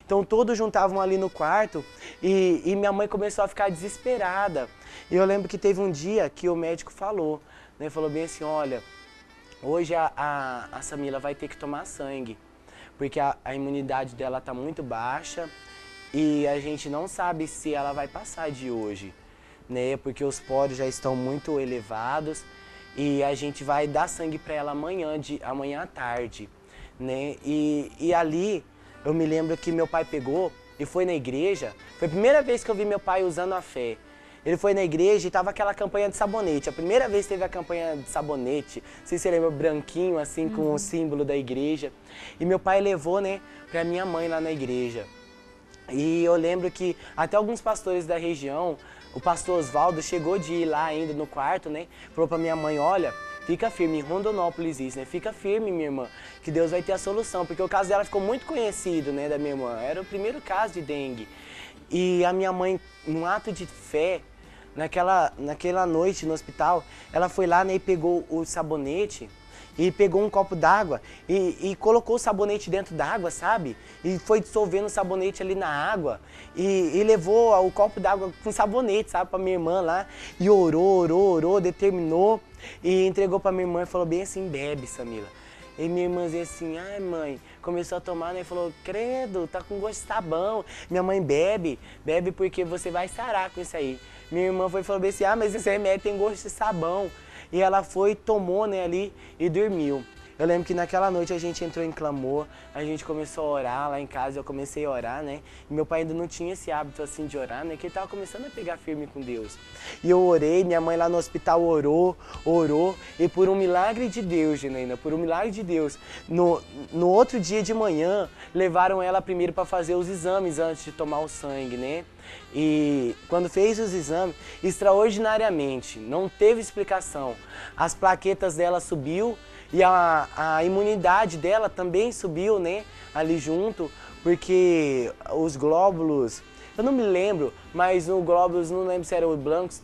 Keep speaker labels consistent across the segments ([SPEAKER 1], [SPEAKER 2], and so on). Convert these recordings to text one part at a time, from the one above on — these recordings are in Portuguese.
[SPEAKER 1] Então todos juntavam ali no quarto e minha mãe começou a ficar desesperada. E eu lembro que teve um dia que o médico falou, né? Falou bem assim, olha, hoje a Samila vai ter que tomar sangue, porque a imunidade dela tá muito baixa e a gente não sabe se ela vai passar de hoje, né? Porque os poros já estão muito elevados e a gente vai dar sangue para ela amanhã à tarde, né? E ali eu me lembro que meu pai pegou e foi na igreja. Foi a primeira vez que eu vi meu pai usando a fé. Ele foi na igreja e tava aquela campanha de sabonete. A primeira vez que teve a campanha de sabonete, não sei se você lembra, branquinho assim com o símbolo da igreja. E meu pai levou, né, pra minha mãe lá na igreja. E eu lembro que até alguns pastores da região, o pastor Oswaldo chegou de ir lá ainda no quarto, né? Falou pra minha mãe, olha, fica firme, em Rondonópolis isso, né? Fica firme, minha irmã, que Deus vai ter a solução. Porque o caso dela ficou muito conhecido, né, da minha irmã. Era o primeiro caso de dengue. E a minha mãe, num ato de fé, naquela noite no hospital, ela foi lá, né, e pegou o sabonete e pegou um copo d'água e colocou o sabonete dentro d'água, sabe? E foi dissolvendo o sabonete ali na água e levou o copo d'água com sabonete, sabe, pra minha irmã lá. E orou, determinou e entregou pra minha irmã e falou bem assim, bebe, Samila. E minha irmãzinha assim, ai mãe, começou a tomar, né? E falou, credo, tá com gosto de sabão. Minha mãe bebe porque você vai sarar com isso aí. Minha irmã foi e falou bem assim, ah, mas esse remédio tem gosto de sabão. E ela foi, tomou, né, ali e dormiu. Eu lembro que naquela noite a gente entrou em clamor, a gente começou a orar lá em casa, eu comecei a orar, né? E meu pai ainda não tinha esse hábito assim de orar, né? Que ele tava começando a pegar firme com Deus. E eu orei, minha mãe lá no hospital orou, e por um milagre de Deus, Janaína, por um milagre de Deus, no outro dia de manhã, levaram ela primeiro para fazer os exames antes de tomar o sangue, né? E quando fez os exames, extraordinariamente, não teve explicação. As plaquetas dela subiu e a imunidade dela também subiu, né? Ali junto, porque os glóbulos, eu não me lembro, mas no glóbulos, não lembro se era o branco,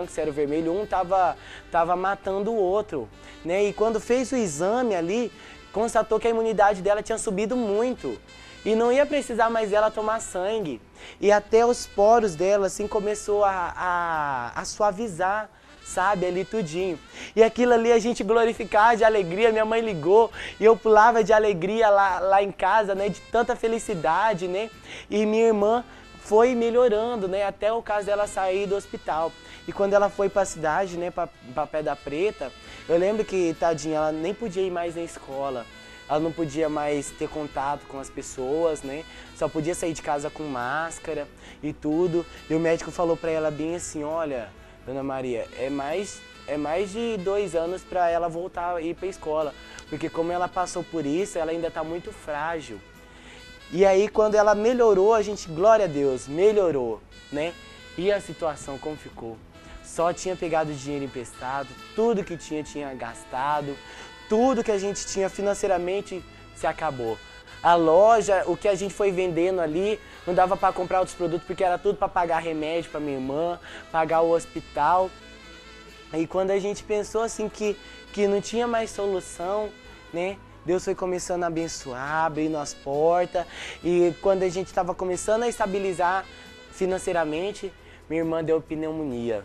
[SPEAKER 1] se era o vermelho, um tava matando o outro, né? E quando fez o exame ali, constatou que a imunidade dela tinha subido muito. E não ia precisar mais dela tomar sangue. E até os poros dela, assim, começou a suavizar, sabe, ali tudinho. E aquilo ali a gente glorificava de alegria, minha mãe ligou e eu pulava de alegria lá em casa, né, de tanta felicidade, né. E minha irmã foi melhorando, né, até o caso dela sair do hospital. E quando ela foi pra cidade, né, pra Pedra Preta, eu lembro que, tadinha, ela nem podia ir mais na escola. Ela não podia mais ter contato com as pessoas, né? Só podia sair de casa com máscara e tudo. E o médico falou pra ela bem assim, olha, Dona Maria, é mais de 2 anos pra ela voltar a ir pra escola. Porque como ela passou por isso, ela ainda tá muito frágil. E aí quando ela melhorou, a gente, glória a Deus, melhorou, né? E a situação como ficou? Só tinha pegado dinheiro emprestado, tudo que tinha gastado. Tudo que a gente tinha financeiramente se acabou. A loja, o que a gente foi vendendo ali, não dava para comprar outros produtos porque era tudo para pagar remédio para minha irmã, pagar o hospital. E quando a gente pensou assim que não tinha mais solução, né? Deus foi começando a abençoar, abrindo as portas. E quando a gente estava começando a estabilizar financeiramente, minha irmã deu pneumonia.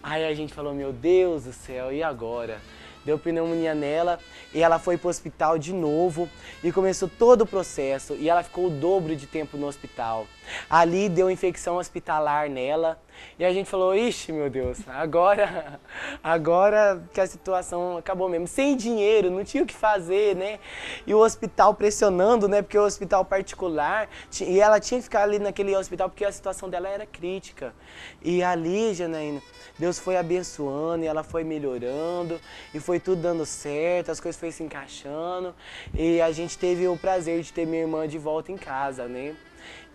[SPEAKER 1] Aí a gente falou, meu Deus do céu, e agora? Deu pneumonia nela e ela foi pro hospital de novo e começou todo o processo e ela ficou o dobro de tempo no hospital. Ali deu infecção hospitalar nela e a gente falou, ixi, meu Deus, agora que a situação acabou mesmo. Sem dinheiro, não tinha o que fazer, né? E o hospital pressionando, né? Porque o hospital particular, e ela tinha que ficar ali naquele hospital porque a situação dela era crítica. E ali, Janaína, Deus foi abençoando e ela foi melhorando e foi tudo dando certo, as coisas foram se encaixando e a gente teve o prazer de ter minha irmã de volta em casa, né?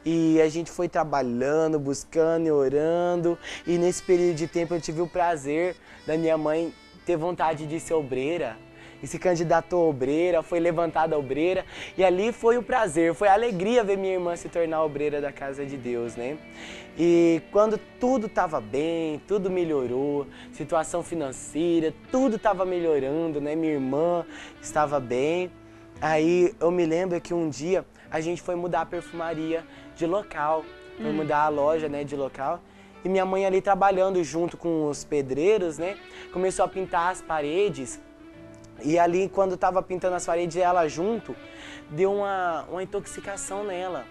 [SPEAKER 1] E a gente foi trabalhando, buscando e orando e nesse período de tempo eu tive o prazer da minha mãe ter vontade de ser obreira. E se candidatou a obreira, foi levantada a obreira. E ali foi o prazer, foi a alegria ver minha irmã se tornar obreira da casa de Deus, né? E quando tudo estava bem, tudo melhorou, situação financeira, tudo estava melhorando, né? Minha irmã estava bem. Aí eu me lembro que um dia a gente foi mudar a perfumaria de local, foi mudar a loja, né, de local. E minha mãe ali trabalhando junto com os pedreiros, né, começou a pintar as paredes. E ali, quando estava pintando as paredes, ela junto, deu uma intoxicação nela.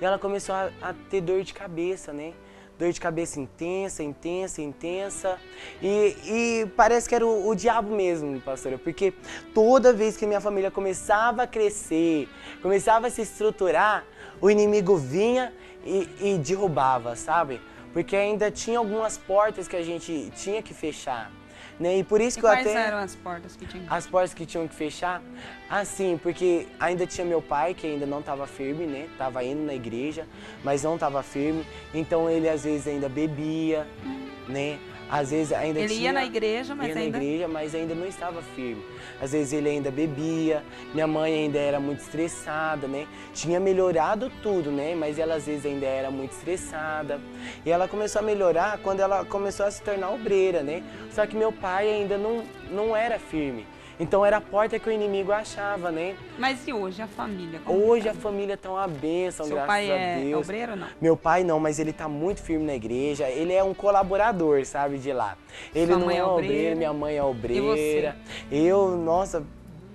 [SPEAKER 1] E ela começou a ter dor de cabeça, né? Dor de cabeça intensa, intensa, intensa. E parece que era o diabo mesmo, pastora. Porque toda vez que minha família começava a crescer, começava a se estruturar, o inimigo vinha e derrubava, sabe? Porque ainda tinha algumas portas que a gente tinha que fechar. Né? E por isso que eu
[SPEAKER 2] quais
[SPEAKER 1] até...
[SPEAKER 2] eram as portas que tinham?
[SPEAKER 1] As portas que tinham que fechar? Assim, porque ainda tinha meu pai, que ainda não estava firme, né? Tava indo na igreja, mas não estava firme. Então ele às vezes ainda bebia, né? Às vezes ainda
[SPEAKER 2] Ele ia na igreja, mas
[SPEAKER 1] ia na igreja, mas ainda não estava firme. Às vezes ele ainda bebia, minha mãe ainda era muito estressada, né? Tinha melhorado tudo, né? Mas ela às vezes ainda era muito estressada. E ela começou a melhorar quando ela começou a se tornar obreira, né? Só que meu pai ainda não era firme. Então era a porta que o inimigo achava, né?
[SPEAKER 2] Mas e hoje, a família?
[SPEAKER 1] Hoje a família tá uma bênção,
[SPEAKER 2] Seu
[SPEAKER 1] graças a
[SPEAKER 2] pai é
[SPEAKER 1] Deus.
[SPEAKER 2] obreiro ou não?
[SPEAKER 1] Meu pai não, mas ele tá muito firme na igreja. Ele é um colaborador, sabe, de lá. Ele
[SPEAKER 2] Sua
[SPEAKER 1] não
[SPEAKER 2] mãe
[SPEAKER 1] é
[SPEAKER 2] é
[SPEAKER 1] obreiro,
[SPEAKER 2] obreira?
[SPEAKER 1] minha mãe é obreira.
[SPEAKER 2] E você?
[SPEAKER 1] Eu, nossa,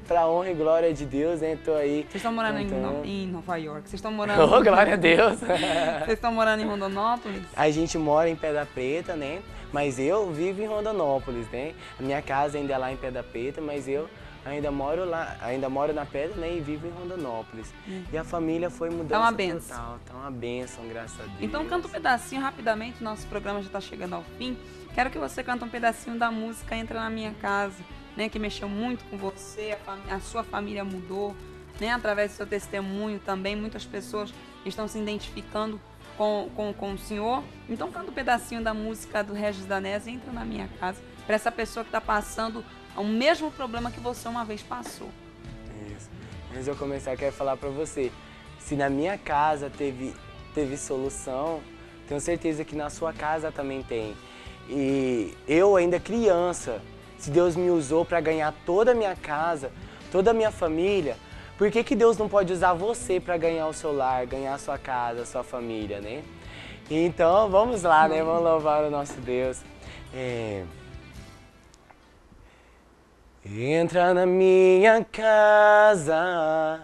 [SPEAKER 1] pra honra e glória de Deus, né? Tô aí.
[SPEAKER 2] Vocês estão morando
[SPEAKER 1] cantando.
[SPEAKER 2] em Nova York? Vocês estão morando...
[SPEAKER 1] Oh, glória a Deus!
[SPEAKER 2] Vocês estão morando em Rondonópolis?
[SPEAKER 1] A gente mora em Pedra Preta, né? Mas eu vivo em Rondonópolis, né? A minha casa ainda é lá em Pedra Preta, mas eu ainda moro lá, ainda moro na Pedra, né? E vivo em Rondonópolis. E a família foi mudando
[SPEAKER 2] Tá uma benção.
[SPEAKER 1] total. Tá uma bênção, graças a Deus.
[SPEAKER 2] Então canta um pedacinho rapidamente, nosso programa já está chegando ao fim. Quero que você cante um pedacinho da música Entra na Minha Casa, né? Que mexeu muito com você, a sua família mudou, né? Através do seu testemunho também, muitas pessoas estão se identificando com o senhor. Então canta um pedacinho da música do Regis Danese, Entra na Minha Casa, para essa pessoa que está passando o mesmo problema que você uma vez passou.
[SPEAKER 1] Isso. Antes de eu começar, eu quero falar pra você, se na minha casa teve solução, tenho certeza que na sua casa também tem. E eu ainda criança, se Deus me usou pra ganhar toda a minha casa, toda a minha família, por que Deus não pode usar você pra ganhar o seu lar, ganhar a sua casa, a sua família, né? Então, vamos lá, né? Vamos louvar o nosso Deus. Entra na minha casa,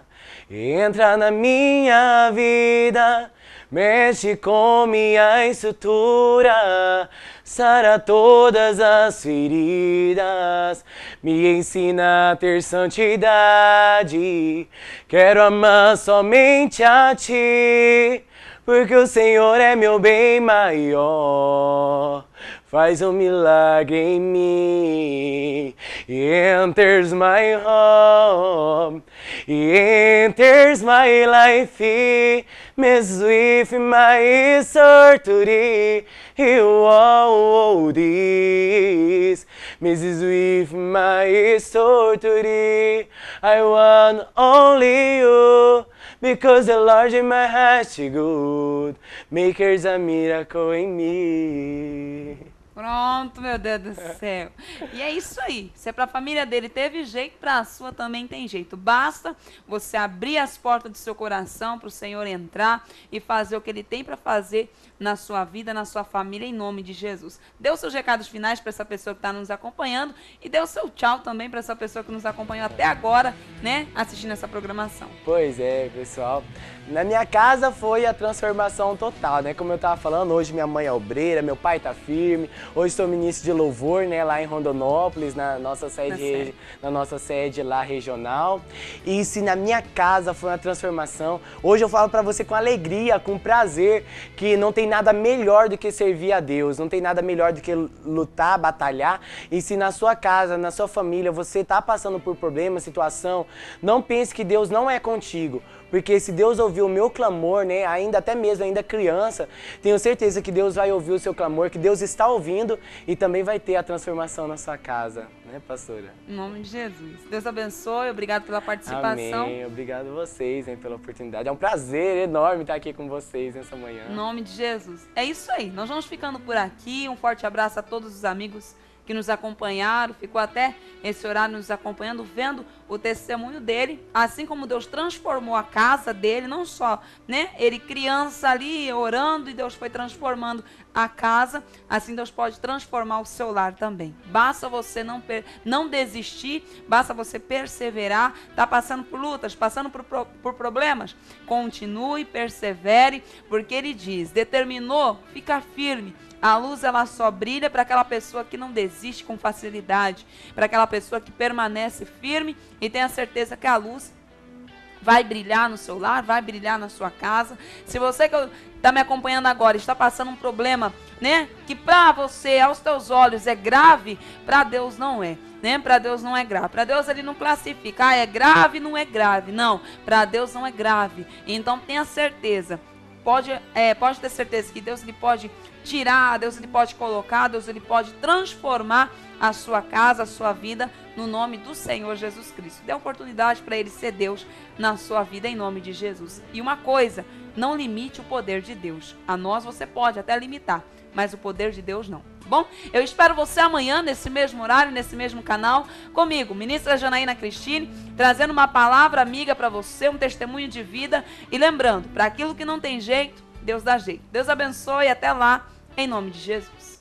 [SPEAKER 1] entra na minha vida, mexe com minha estrutura, sara todas as feridas, me ensina a ter santidade, quero amar somente a Ti, porque o Senhor é meu bem maior. Faz um milagre em mim. Enters my home, enters my life, mesmo with my sorcery, you all this. Mrs. with my sorcery, I want only you, because the Lord in my heart is good, makes a miracle in me.
[SPEAKER 2] Pronto, meu Deus do céu. E é isso aí. Se é para a família dele teve jeito, para a sua também tem jeito. Basta você abrir as portas do seu coração para o Senhor entrar e fazer o que Ele tem para fazer na sua vida, na sua família, em nome de Jesus. Dê os seus recados finais para essa pessoa que está nos acompanhando e dê o seu tchau também para essa pessoa que nos acompanhou até agora, né, assistindo essa programação.
[SPEAKER 1] Pois é, pessoal. Na minha casa foi a transformação total, né? Como eu estava falando, hoje minha mãe é obreira, meu pai tá firme. Hoje sou ministro de louvor, né, lá em Rondonópolis, na nossa sede lá regional. E se na minha casa foi uma transformação, hoje eu falo para você com alegria, com prazer, que não tem nada melhor do que servir a Deus, não tem nada melhor do que lutar, batalhar. E se na sua casa, na sua família, você tá passando por problema, situação, não pense que Deus não é contigo. Porque se Deus ouviu o meu clamor, né, até mesmo criança, tenho certeza que Deus vai ouvir o seu clamor, que Deus está ouvindo e também vai ter a transformação na sua casa, né, pastora?
[SPEAKER 2] Em nome de Jesus. Deus abençoe, obrigado pela participação.
[SPEAKER 1] Amém, obrigado a vocês, hein, pela oportunidade. É um prazer enorme estar aqui com vocês nessa manhã.
[SPEAKER 2] Em nome de Jesus. É isso aí, nós vamos ficando por aqui. Um forte abraço a todos os amigos que nos acompanharam, ficou até esse horário nos acompanhando, vendo o testemunho dele, assim como Deus transformou a casa dele, não só, né, ele criança ali orando e Deus foi transformando a casa, assim Deus pode transformar o seu lar também. Basta você não desistir, basta você perseverar. Está passando por lutas, passando por problemas? Continue, persevere, porque ele diz, determinou, fica firme. A luz ela só brilha para aquela pessoa que não desiste com facilidade, para aquela pessoa que permanece firme e tem a certeza que a luz vai brilhar no seu lar, vai brilhar na sua casa. Se você que está me acompanhando agora está passando um problema, né, que para você, aos teus olhos, é grave, para Deus não é. Né? Para Deus não é grave. Para Deus ele não classifica, é grave, não é grave. Não, para Deus não é grave. Então tenha certeza. Pode ter certeza que Deus ele pode tirar, Deus ele pode colocar, Deus ele pode transformar a sua casa, a sua vida, no nome do Senhor Jesus Cristo. Dê oportunidade para ele ser Deus na sua vida, em nome de Jesus. E uma coisa, não limite o poder de Deus. A nós você pode até limitar, mas o poder de Deus não. Bom, eu espero você amanhã, nesse mesmo horário, nesse mesmo canal, comigo, ministra Janaína Cristine, trazendo uma palavra amiga para você, um testemunho de vida. E lembrando, para aquilo que não tem jeito, Deus dá jeito. Deus abençoe e até lá, em nome de Jesus.